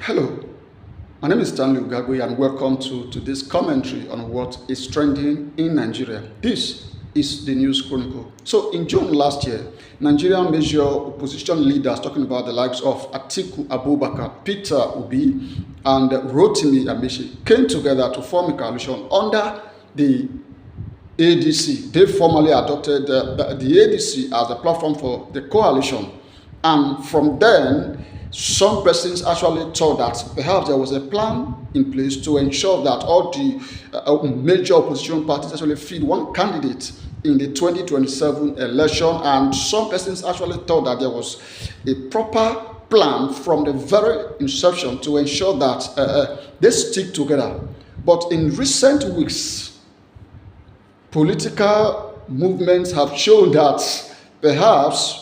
Hello, my name is Stanley Ugagwe and welcome to this commentary on what is trending in Nigeria. This is the News Chronicle. So in June last year, Nigerian major opposition leaders talking about the likes of Atiku Abubakar, Peter Obi and Amaechi came together to form a coalition under the ADC. They formally adopted the ADC as a platform for the coalition, and from then some persons actually thought that perhaps there was a plan in place to ensure that all the major opposition parties actually feed one candidate in the 2027 election, and some persons actually thought that there was a proper plan from the very inception to ensure that they stick together. But in recent weeks, political movements have shown that perhaps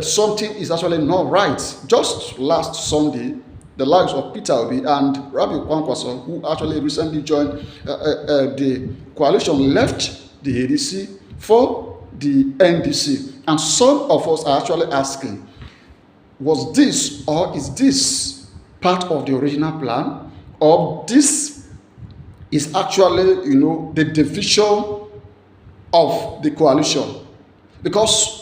something is actually not right. Just last Sunday, the likes of Peter Obi and Rabi Kwankwaso, who actually recently joined the coalition, left the ADC for the NDC. And some of us are actually asking, was this or is this part of the original plan, or this is actually, the division of the coalition? Because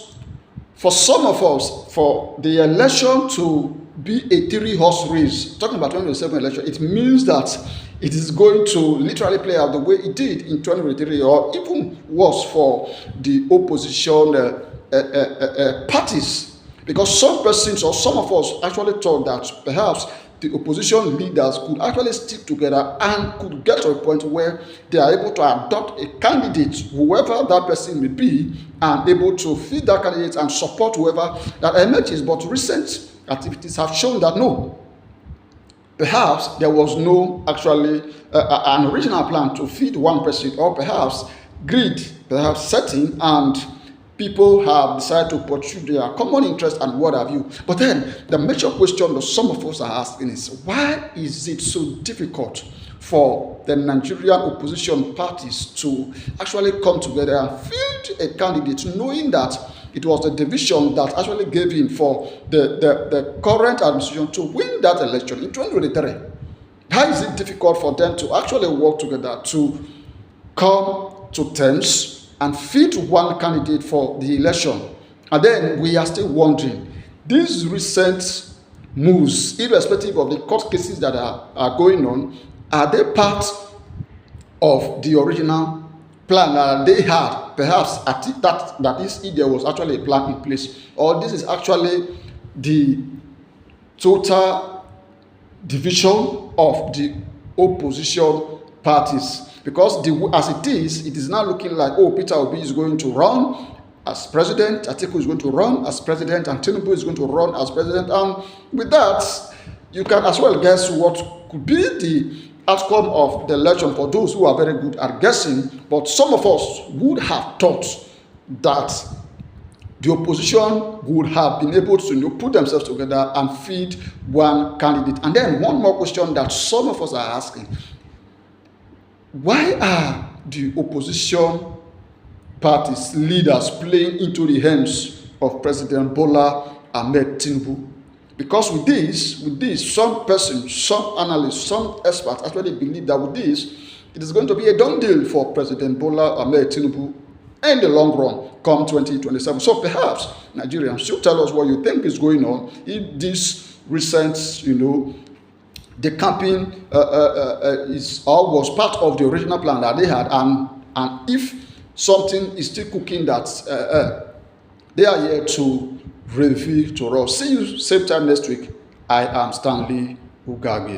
for some of us, for the election to be a three-horse race, talking about 2027 election, it means that it is going to literally play out the way it did in 2023, or even worse for the opposition parties. Because some persons or some of us actually thought that perhaps the opposition leaders could actually stick together and could get to a point where they are able to adopt a candidate, whoever that person may be, and able to feed that candidate and support whoever that emerges. But recent activities have shown that no, perhaps there was no actually an original plan to feed one person, or perhaps greed, perhaps setting, and people have decided to pursue their common interest and what have you. But then the major question that some of us are asking is, why is it so difficult for the Nigerian opposition parties to actually come together and field a candidate, knowing that it was the division that actually gave in for the current administration to win that election in 2023? How is it difficult for them to actually work together to come to terms and feed one candidate for the election? And then we are still wondering, these recent moves, irrespective of the court cases that are going on, are they part of the original plan that they had? Perhaps that is, if there was actually a plan in place, or this is actually the total division of the opposition parties. Because as it is now looking like, oh, Peter Obi is going to run as president, Atiku is going to run as president, and Tinubu is going to run as president. And with that, you can as well guess what could be the outcome of the election for those who are very good at guessing. But some of us would have thought that the opposition would have been able to put themselves together and feed one candidate. And then one more question that some of us are asking: why are the opposition parties leaders playing into the hands of President Bola Ahmed Tinubu? Because with this, some persons, some analysts, some experts actually believe that with this, it is going to be a done deal for President Bola Ahmed Tinubu in the long run, come 2027. So perhaps Nigerians should tell us what you think is going on if this recent, the campaign is or was part of the original plan that they had, and if something is still cooking that they are here to reveal to us. See you same time next week. I am Stanley Ugagwe.